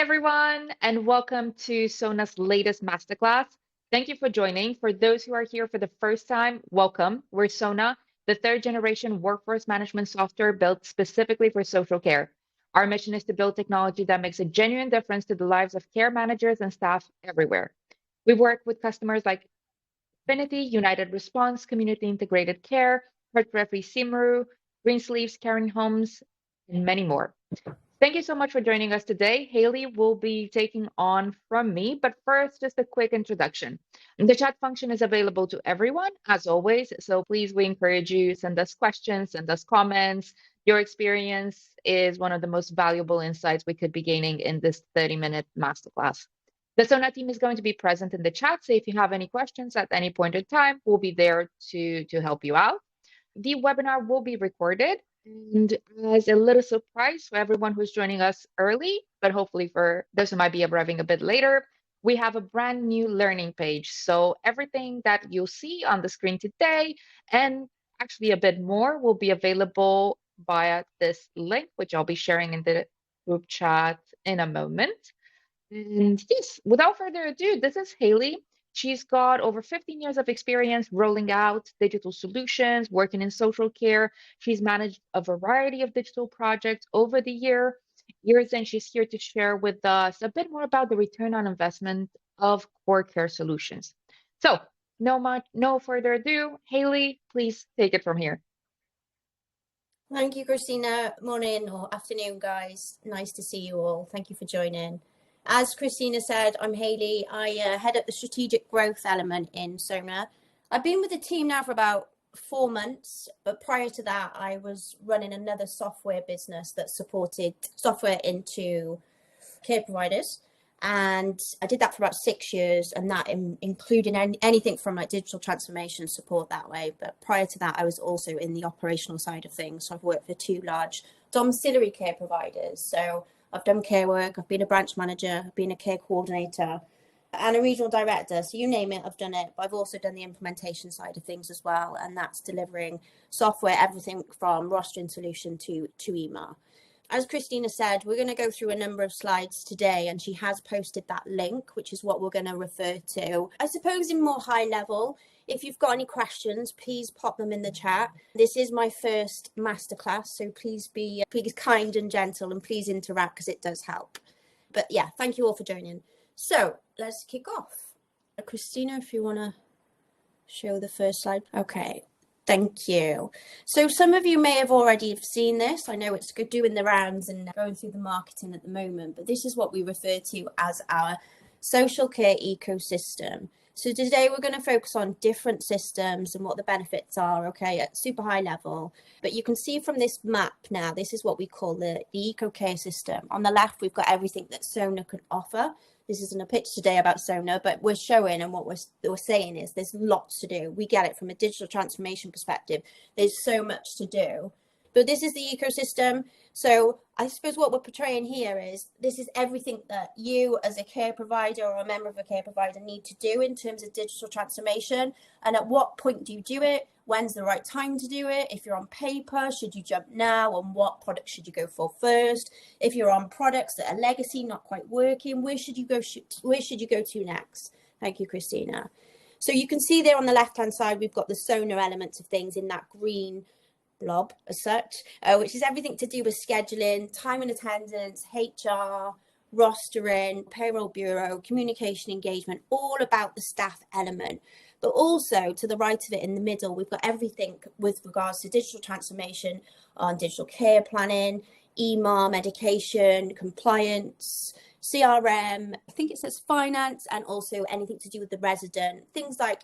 everyone, and welcome to Sona's latest masterclass. Thank you for joining. For those who are here for the first time, welcome. We're Sona, the third generation workforce management software built specifically for social care. Our mission is to build technology that makes a genuine difference to the lives of care managers and staff everywhere. We work with customers like Affinity, United Response, Community Integrated Care, Heart Referee Simru, Greensleeves Caring Homes, and many more. Thank you so much for joining us today. Hayley will be taking on from me, but first, just a quick introduction. The chat function is available to everyone, as always, so please, we encourage you, send us questions, send us comments. Your experience is one of the most valuable insights we could be gaining in this 30-minute masterclass. The Sona team is going to be present in the chat, so if you have any questions at any point in time, we'll be there to help you out. The webinar will be recorded. And as a little surprise for everyone who's joining us early, but hopefully for those who might be arriving a bit later, we have a brand new learning page. So everything that you'll see on the screen today, and actually a bit more, will be available via this link, which I'll be sharing in the group chat in a moment. And yes, without further ado, this is Hayley. She's got over 15 years of experience rolling out digital solutions, working in social care. She's managed a variety of digital projects over the years, and she's here to share with us a bit more about the return on investment of core care solutions. So, no further ado, Hayley, please take it from here. Thank you, Christina. Morning or afternoon, guys. Nice to see you all. Thank you for joining. As Christina said, I'm Hayley. I head up the strategic growth element in Sona. I've been with the team now for about 4 months, but prior to that, I was running another software business that supported software into care providers. And I did that for about 6 years, and that included anything from like digital transformation support that way. But prior to that, I was also in the operational side of things. So I've worked for 2 large domiciliary care providers. So I've done care work, I've been a branch manager, I've been a care coordinator and a regional director. So you name it, I've done it. But I've also done the implementation side of things as well. And that's delivering software, everything from rostering solution to EMR. As Christina said, we're going to go through a number of slides today, and she has posted that link, which is what we're going to refer to. I suppose in more high level, if you've got any questions, please pop them in the chat. This is my first masterclass, so please be kind and gentle, and please interact because it does help. But yeah, thank you all for joining. So let's kick off. Christina, if you want to show the first slide. Okay. Thank you. So some of you may have already seen this. I know it's good doing the rounds and going through the marketing at the moment, but this is what we refer to as our social care ecosystem. So today we're going to focus on different systems and what the benefits are, okay, at super high level. But you can see from this map now, this is what we call the eco care system. On the left, we've got everything that Sona can offer. This isn't a pitch today about Sona, but we're showing, and what we're saying is there's lots to do. We get it from a digital transformation perspective. There's so much to do. But this is the ecosystem. So I suppose what we're portraying here is this is everything that you as a care provider or a member of a care provider need to do in terms of digital transformation. And at what point do you do it? When's the right time to do it? If you're on paper, should you jump now? And what products should you go for first? If you're on products that are legacy, not quite working, where should you go to next? Thank you, Christina. So you can see there on the left-hand side, we've got the Sona elements of things in that green blob as such, which is everything to do with scheduling, time and attendance, HR, rostering, payroll bureau, communication engagement, all about the staff element. But also to the right of it in the middle, we've got everything with regards to digital transformation on digital care planning, EMR, medication, compliance, CRM, I think it says finance, and also anything to do with the resident, things like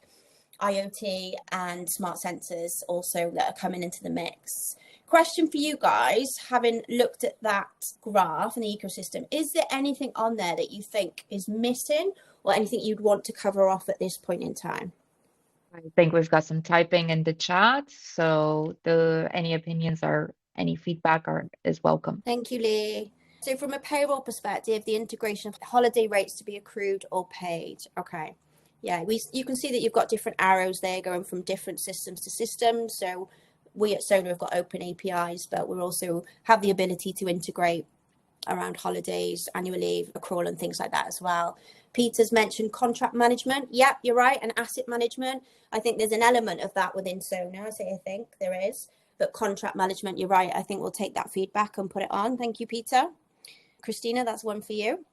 IoT and smart sensors also that are coming into the mix. Question for you guys, having looked at that graph and the ecosystem, is there anything on there that you think is missing or anything you'd want to cover off at this point in time? I think we've got some typing in the chat, so any opinions or any feedback is welcome. Thank you, Lee. So from a payroll perspective, the integration of holiday rates to be accrued or paid. Okay. Yeah, you can see that you've got different arrows there going from different systems to systems. So we at Sona have got open APIs, but we also have the ability to integrate around holidays, annual leave, accrual and things like that as well. Peter's mentioned contract management. Yep, you're right. And asset management. I think there's an element of that within Sona. I think there is. But contract management, you're right. I think we'll take that feedback and put it on. Thank you, Peter. Christina, that's one for you.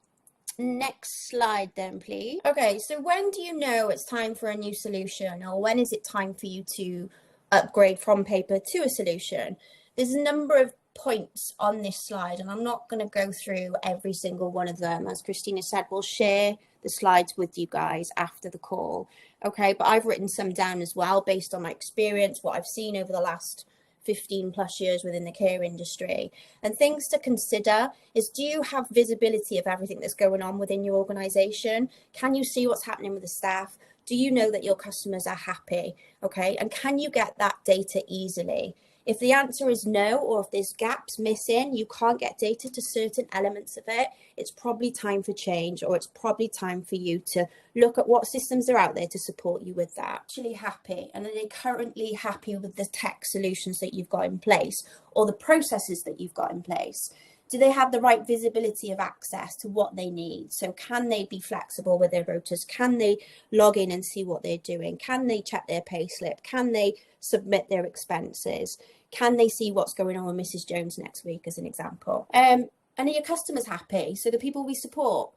Next slide then, please. Okay, so when do you know it's time for a new solution, or when is it time for you to upgrade from paper to a solution? There's a number of points on this slide, and I'm not going to go through every single one of them. As Christina said, we'll share the slides with you guys after the call. Okay, but I've written some down as well based on my experience, what I've seen over the last 15 plus years within the care industry. And things to consider is, do you have visibility of everything that's going on within your organization? Can you see what's happening with the staff? Do you know that your customers are happy? Okay, and can you get that data easily? If the answer is no, or if there's gaps missing, you can't get data to certain elements of it, it's probably time for change, or it's probably time for you to look at what systems are out there to support you with that. Actually happy, and are they currently happy with the tech solutions that you've got in place, or the processes that you've got in place? Do they have the right visibility of access to what they need? So can they be flexible with their rotas? Can they log in and see what they're doing? Can they check their payslip? Can they submit their expenses? Can they see what's going on with Mrs. Jones next week, as an example? And are your customers happy? So the people we support,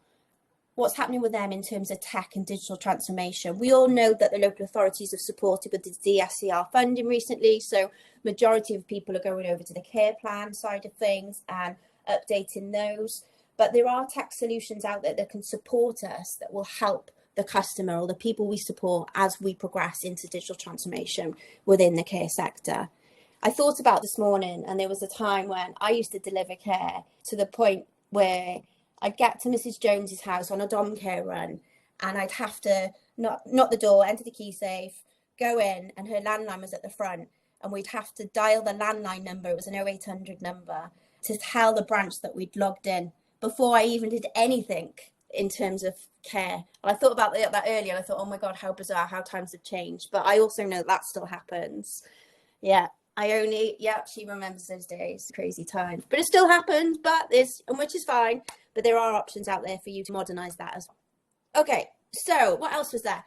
what's happening with them in terms of tech and digital transformation? We all know that the local authorities have supported with the DSCR funding recently. So majority of people are going over to the care plan side of things and updating those. But there are tech solutions out there that can support us, that will help the customer or the people we support as we progress into digital transformation within the care sector. I thought about this morning, and there was a time when I used to deliver care to the point where I'd get to Mrs. Jones's house on a dom care run, and I'd have to knock the door, enter the key safe, go in, and her landline was at the front, and we'd have to dial the landline number. It was an 0800 number, to tell the branch that we'd logged in before I even did anything in terms of care. And I thought about that earlier. I thought, oh my God, how bizarre, how times have changed. But I also know that still happens. Yeah. She remembers those days, crazy times, but it still happens, which is fine, but there are options out there for you to modernize that as well. Okay, so what else was there?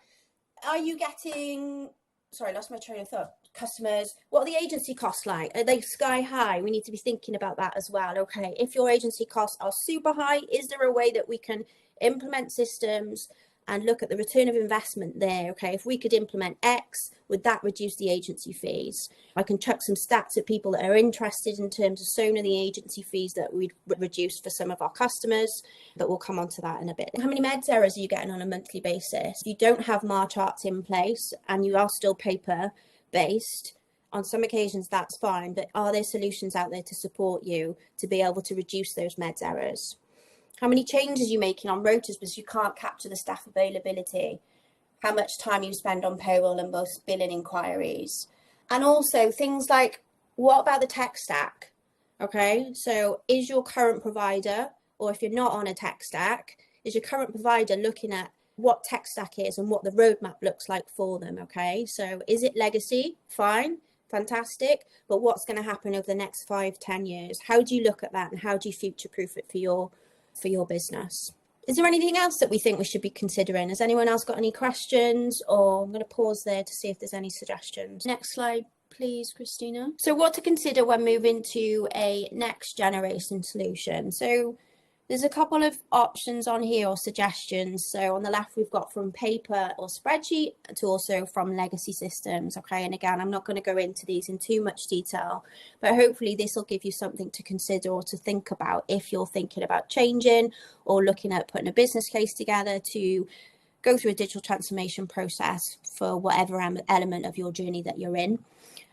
Are you getting, sorry, I lost my train of thought. Customers, what are the agency costs like? Are they sky high? We need to be thinking about that as well. Okay, if your agency costs are super high, is there a way that we can implement systems and look at the return of investment there? Okay, if we could implement X, would that reduce the agency fees? I can chuck some stats at people that are interested in terms of Sona, the agency fees that we'd reduce for some of our customers, but we'll come on to that in a bit. How many meds errors are you getting on a monthly basis? If you don't have MAR charts in place and you are still paper based, on some occasions that's fine, but are there solutions out there to support you to be able to reduce those meds errors? How many changes are you making on rotas because you can't capture the staff availability? How much time you spend on payroll and both billing inquiries? And also things like, what about the tech stack? Okay, so is your current provider, or if you're not on a tech stack, is your current provider looking at what tech stack is and what the roadmap looks like for them? Okay, so is it legacy? Fine, fantastic. But what's going to happen over the next 5-10 years? How do you look at that, and how do you future-proof it for your business? Is there anything else that we think we should be considering? Has anyone else got any questions? Or I'm going to pause there to see if there's any suggestions. Next slide, please, Christina. So what to consider when moving to a next generation solution. So there's a couple of options on here, or suggestions. So on the left, we've got from paper or spreadsheet to also from legacy systems. Okay, and again, I'm not going to go into these in too much detail, but hopefully this will give you something to consider or to think about if you're thinking about changing or looking at putting a business case together to go through a digital transformation process for whatever element of your journey that you're in.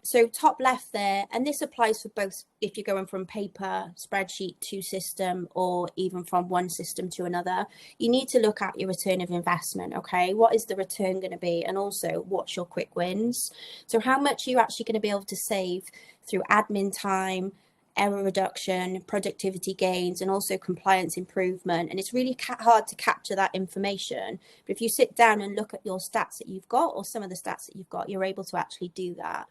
So top left there, and this applies for both if you're going from paper, spreadsheet to system, or even from one system to another. You need to look at your return of investment, okay? What is the return going to be? And also, what's your quick wins? So how much are you actually going to be able to save through admin time, error reduction, productivity gains, and also compliance improvement? And it's really hard to capture that information. But if you sit down and look at your stats that you've got, or some of the stats that you've got, you're able to actually do that.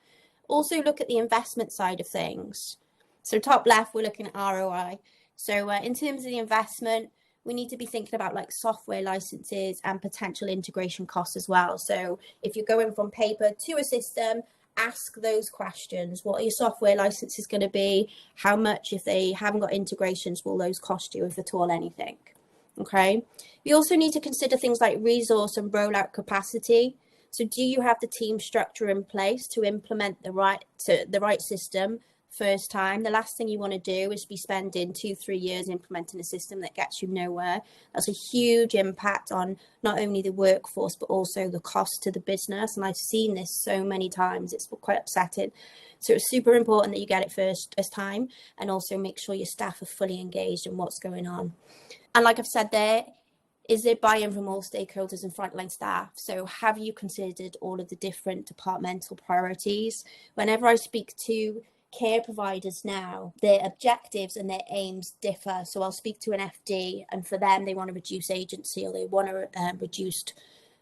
Also look at the investment side of things. So top left, we're looking at ROI. So in terms of the investment, we need to be thinking about like software licenses and potential integration costs as well. So if you're going from paper to a system, ask those questions. What are your software licenses going to be? How much, if they haven't got integrations, will those cost you, if at all anything? Okay. We also need to consider things like resource and rollout capacity. So do you have the team structure in place to implement the right system first time? The last thing you want to do is be spending 2-3 years implementing a system that gets you nowhere. That's a huge impact on not only the workforce, but also the cost to the business. And I've seen this so many times. It's quite upsetting. So it's super important that you get it first time, and also make sure your staff are fully engaged in what's going on. And like I've said there, is there buy-in from all stakeholders and frontline staff? So have you considered all of the different departmental priorities? Whenever I speak to care providers now, their objectives and their aims differ. So I'll speak to an FD, and for them, they want to reduce agency, or they want to reduce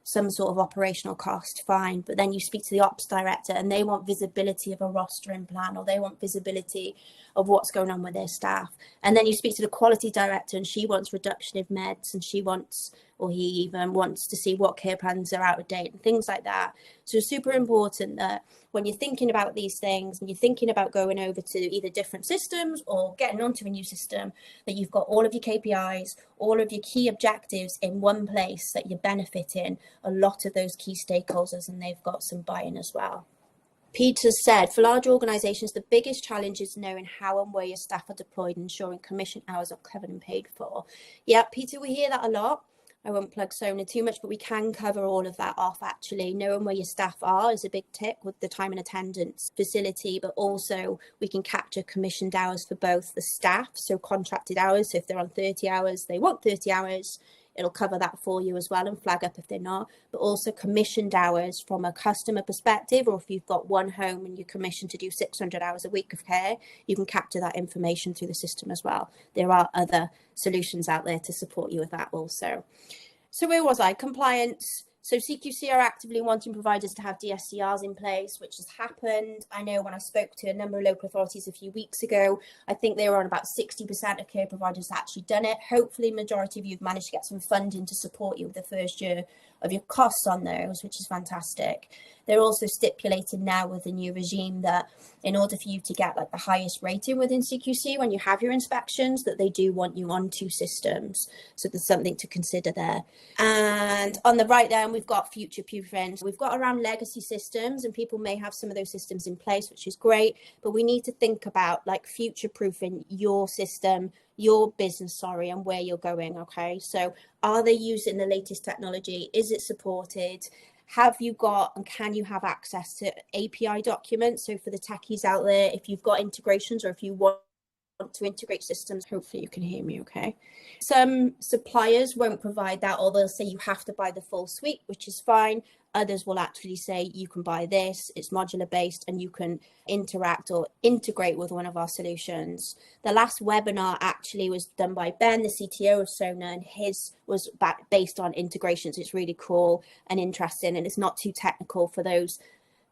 some sort of operational cost, fine. But then you speak to the ops director and they want visibility of a rostering plan, or they want visibility of what's going on with their staff. And then you speak to the quality director and she wants reduction of meds, and she wants, or he even wants to see what care plans are out of date and things like that. So it's super important that when you're thinking about these things and you're thinking about going over to either different systems or getting onto a new system, that you've got all of your KPIs, all of your key objectives in one place, that you're benefiting a lot of those key stakeholders and they've got some buy-in as well. Peter said, for large organisations, the biggest challenge is knowing how and where your staff are deployed and ensuring commission hours are covered and paid for. Yeah, Peter, we hear that a lot. I won't plug Sona too much, but we can cover all of that off actually. Knowing where your staff are is a big tick with the time and attendance facility, but also we can capture commissioned hours for both the staff, so contracted hours. So if they're on 30 hours, they want 30 hours. It'll cover that for you as well and flag up if they're not, but also commissioned hours from a customer perspective, or if you've got one home and you're commissioned to do 600 hours a week of care, you can capture that information through the system as well. There are other solutions out there to support you with that also. So where was I? Compliance. So CQC are actively wanting providers to have DSCRs in place, which has happened. I know when I spoke to a number of local authorities a few weeks ago, I think they were on about 60% of care providers actually done it. Hopefully, majority of you have managed to get some funding to support you with the first year of your costs on those, which is fantastic. They're also stipulated now with the new regime that in order for you to get like the highest rating within CQC when you have your inspections, that they do want you on 2 systems. So there's something to consider there. And on the right then, we've got future proofing. We've got around legacy systems, and people may have some of those systems in place, which is great, but we need to think about like future proofing your system, your business, and where you're going. Okay, so are they using the latest technology? Is it supported? Have you got and can you have access to API documents? So for the techies out there, if you've got integrations or if you want to integrate systems, hopefully you can hear me okay. Some suppliers won't provide that, or they'll say you have to buy the full suite, which is fine. Others will actually say you can buy this, it's modular based, and you can interact or integrate with one of our solutions. The last webinar actually was done by Ben, the CTO of Sona, and his was based on integrations. It's really cool and interesting, and it's not too technical for those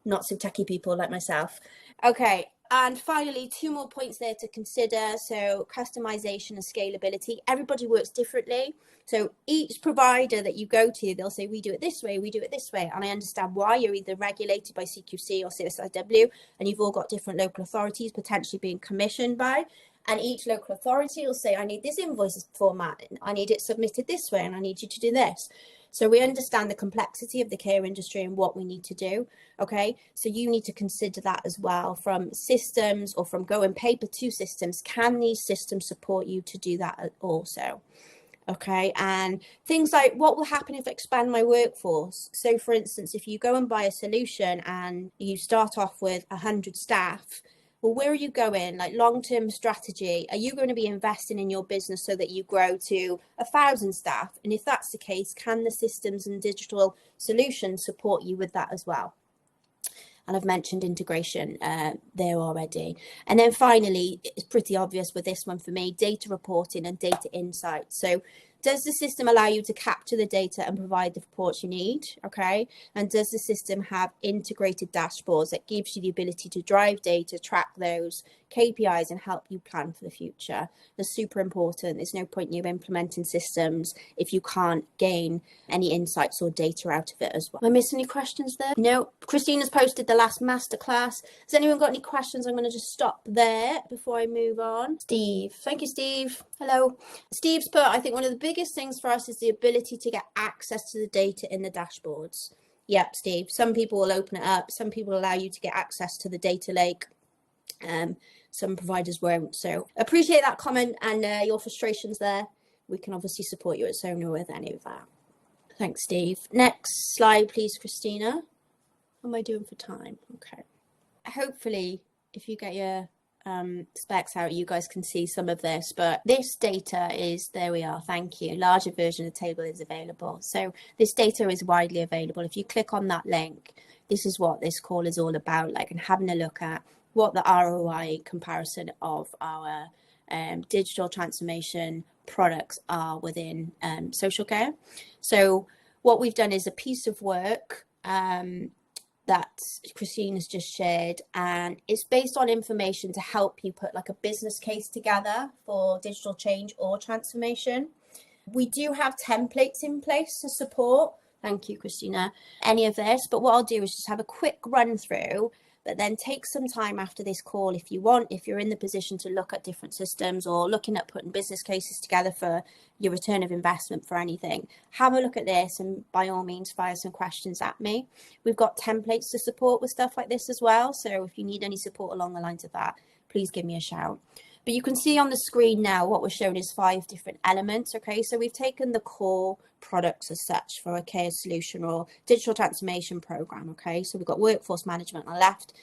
not so techie people like myself. Okay. And finally, 2 more points there to consider. So customization and scalability. Everybody works differently. So each provider that you go to, they'll say, we do it this way, we do it this way. And I understand why. You're either regulated by CQC or CSIW, and you've all got different local authorities potentially being commissioned by. And each local authority will say, I need this invoice format, I need it submitted this way, and I need you to do this. So we understand the complexity of the care industry and what we need to do. Okay, so you need to consider that as well, from systems or from going paper to systems. Can these systems support you to do that also? Okay, and things like what will happen if I expand my workforce? So for instance, if you go and buy a solution and you start off with 100 staff, well, where are you going? Like long-term strategy, are you going to be investing in your business so that you grow to 1,000 staff? And if that's the case, can the systems and digital solutions support you with that as well? And I've mentioned integration there already. And then finally, it's pretty obvious with this one for me, data reporting and data insights. So does the system allow you to capture the data and provide the reports you need? Okay. And does the system have integrated dashboards that gives you the ability to drive data, track those, KPIs and help you plan for the future. They're super important. There's no point in you implementing systems if you can't gain any insights or data out of it as well. Am I missing any questions there? No. Christina's posted the last masterclass. Has anyone got any questions? I'm going to just stop there before I move on. Steve. Thank you, Steve. Hello. Steve's put, I think one of the biggest things for us is the ability to get access to the data in the dashboards. Yep, Steve. Some people will open it up. Some people allow you to get access to the data lake. Some providers won't. So appreciate that comment and your frustrations there. We can obviously support you at Sona with any of that. Thanks, Steve. Next slide, please, Christina. How am I doing for time? Okay. Hopefully, if you get your specs out, you guys can see some of this, but this data is, there we are, thank you. Larger version of the table is available. So this data is widely available. If you click on that link, this is what this call is all about, like, and having a look at what the ROI comparison of our digital transformation products are within social care. So what we've done is a piece of work that Christine has just shared, and it's based on information to help you put like a business case together for digital change or transformation. We do have templates in place to support, thank you, Christina, any of this, but what I'll do is just have a quick run through, but then take some time after this call if you want, if you're in the position to look at different systems or looking at putting business cases together for your return of investment for anything. Have a look at this and by all means fire some questions at me. We've got templates to support with stuff like this as well. So if you need any support along the lines of that, please give me a shout. But you can see on the screen now what we're showing is 5 different elements. Okay, so we've taken the core products as such for a care solution or digital transformation program. Okay, so we've got workforce management on the left,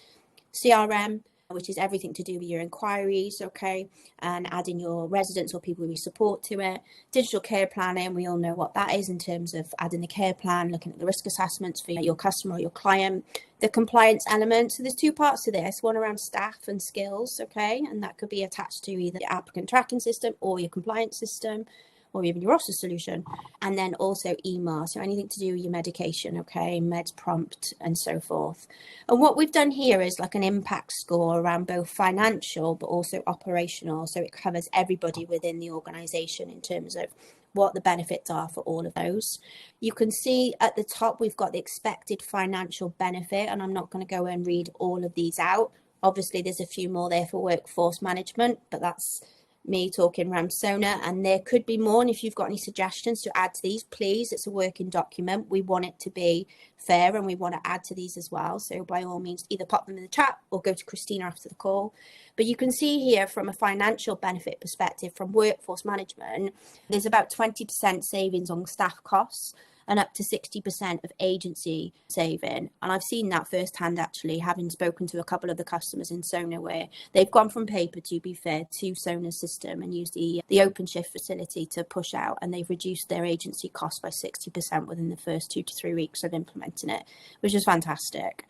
CRM, which is everything to do with your inquiries, okay, and adding your residents or people we support to it. Digital care planning, we all know what that is in terms of adding the care plan, looking at the risk assessments for your customer or your client. The compliance element, so there's 2 parts to this, one around staff and skills, okay, and that could be attached to either your applicant tracking system or your compliance system, or even your roster solution, and then also EMR, so anything to do with your medication, okay, meds prompt and so forth. And what we've done here is like an impact score around both financial but also operational, so it covers everybody within the organization in terms of what the benefits are for all of those. You can see at the top we've got the expected financial benefit, and I'm not going to go and read all of these out. Obviously there's a few more there for workforce management, but that's me talking around Sona, and there could be more, and if you've got any suggestions to add to these, please, it's a working document, we want it to be fair and we want to add to these as well, so by all means either pop them in the chat or go to Christina after the call. But you can see here from a financial benefit perspective from workforce management, there's about 20% savings on staff costs and up to 60% of agency saving. And I've seen that firsthand, actually, having spoken to a couple of the customers in Sona where they've gone from paper, to be fair, to Sona's system and used the OpenShift facility to push out, and they've reduced their agency cost by 60% within the first 2 to 3 weeks of implementing it, which is fantastic.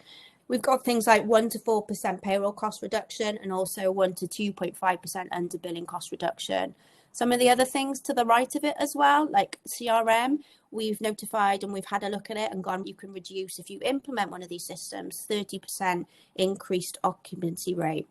We've got things like 1 to 4% payroll cost reduction and also 1 to 2.5% under billing cost reduction. Some of the other things to the right of it as well, like CRM, we've notified and we've had a look at it and gone, you can reduce, if you implement one of these systems, 30% increased occupancy rate.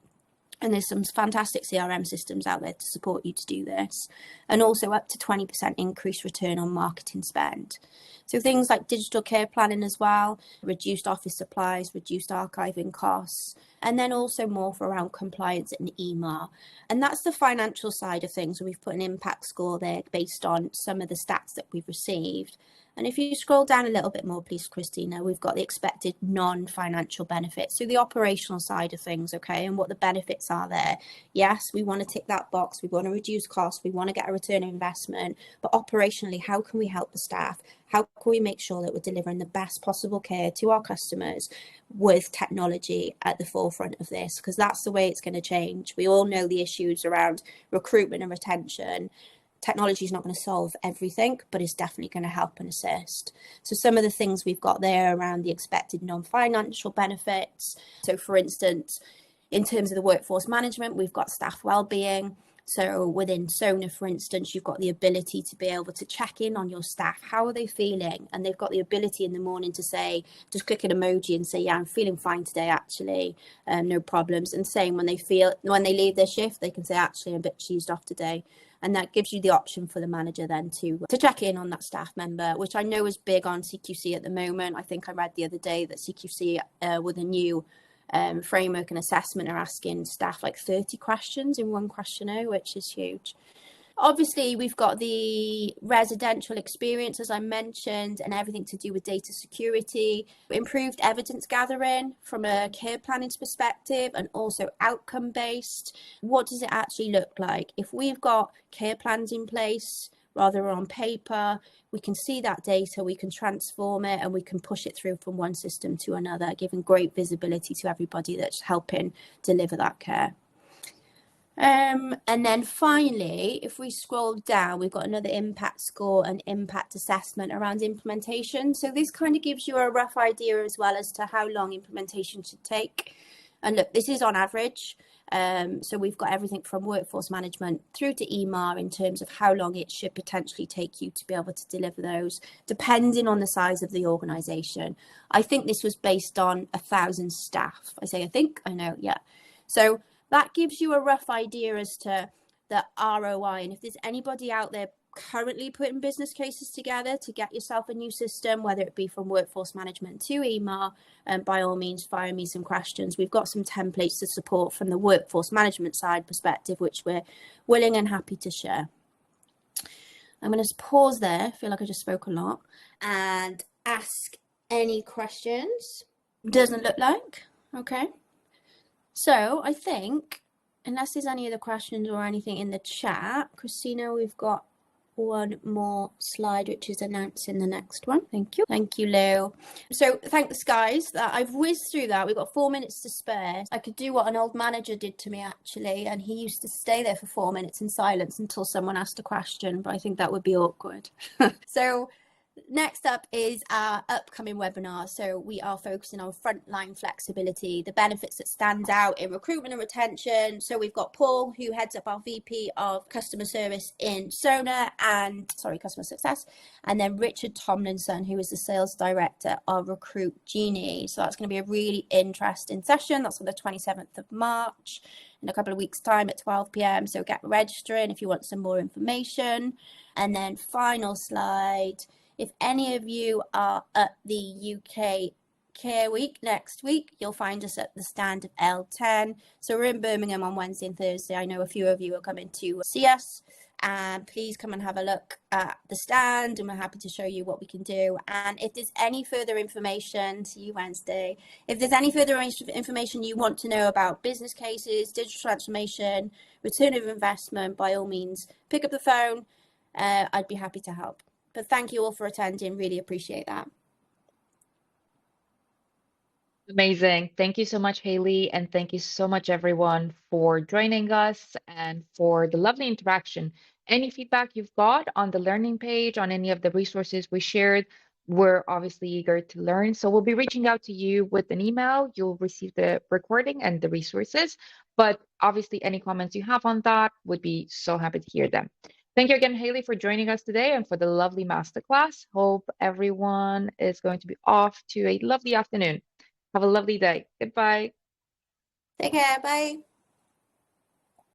And there's some fantastic CRM systems out there to support you to do this. And also up to 20% increased return on marketing spend. So things like digital care planning as well, reduced office supplies, reduced archiving costs, and then also more for around compliance and EMR. And that's the financial side of things. So we've put an impact score there based on some of the stats that we've received. And if you scroll down a little bit more, please, Christina, we've got the expected non-financial benefits. So the operational side of things, okay, and what the benefits are there. Yes, we want to tick that box. We want to reduce costs. We want to get a return on investment. But operationally, how can we help the staff? How can we make sure that we're delivering the best possible care to our customers with technology at the forefront of this? Because that's the way it's going to change. We all know the issues around recruitment and retention. Technology is not going to solve everything, but it's definitely going to help and assist. So some of the things we've got there around the expected non-financial benefits. So for instance, in terms of the workforce management, we've got staff wellbeing, So within Sona, for instance, you've got the ability to be able to check in on your staff. How are they feeling? And they've got the ability in the morning to say, just click an emoji and say, yeah, I'm feeling fine today, actually, no problems. And same when they leave their shift, they can say, actually, I'm a bit cheesed off today. And that gives you the option for the manager then to check in on that staff member, which I know is big on CQC at the moment. I think I read the other day that CQC with a new framework and assessment are asking staff like 30 questions in one questionnaire, which is huge. Obviously, we've got the residential experience, as I mentioned, and everything to do with data security, improved evidence gathering from a care planning perspective, and also outcome based. What does it actually look like? If we've got care plans in place, rather on paper, we can see that data, we can transform it, and we can push it through from one system to another, giving great visibility to everybody that's helping deliver that care. And then finally, if we scroll down, we've got another impact score and impact assessment around implementation. So this kind of gives you a rough idea as well as to how long implementation should take. And look, this is on average. So we've got everything from workforce management through to EMAR in terms of how long it should potentially take you to be able to deliver those, depending on the size of the organisation. I think this was based on 1,000 staff. I know, yeah. So that gives you a rough idea as to the ROI. And if there's anybody out there currently putting business cases together to get yourself a new system, whether it be from workforce management to EMAR, by all means, fire me some questions. We've got some templates to support from the workforce management side perspective, which we're willing and happy to share. I'm going to pause there. I feel like I just spoke a lot, and ask any questions. Doesn't look like. Okay. So I think, unless there's any other questions or anything in the chat, Christina, we've got one more slide, which is announcing the next one. Thank you. Thank you, Lou. So thanks, guys. I've whizzed through that. We've got 4 minutes to spare. I could do what an old manager did to me, actually, and he used to stay there for 4 minutes in silence until someone asked a question, but I think that would be awkward. So next up is our upcoming webinar. So we are focusing on frontline flexibility, the benefits that stand out in recruitment and retention. So we've got Paul, who heads up our VP of customer service in Sona customer success, and then Richard Tomlinson, who is the sales director of Recruit Genie. So that's going to be a really interesting session. That's on the 27th of March in a couple of weeks' time at 12 p.m. So get registering if you want some more information. And then final slide. If any of you are at the UK Care Week next week, you'll find us at the stand of L10. So we're in Birmingham on Wednesday and Thursday. I know a few of you are coming to see us. And please come and have a look at the stand, and we're happy to show you what we can do. And if there's any further information, see you Wednesday. If there's any further information you want to know about business cases, digital transformation, return of investment, by all means, pick up the phone. I'd be happy to help. But thank you all for attending. Really appreciate that. Amazing. Thank you so much, Hayley. And thank you so much, everyone, for joining us and for the lovely interaction. Any feedback you've got on the learning page, on any of the resources we shared, we're obviously eager to learn. So we'll be reaching out to you with an email. You'll receive the recording and the resources. But obviously, any comments you have on that, would be so happy to hear them. Thank you again, Hayley, for joining us today and for the lovely masterclass. Hope everyone is going to be off to a lovely afternoon. Have a lovely day. Goodbye. Take care. Bye.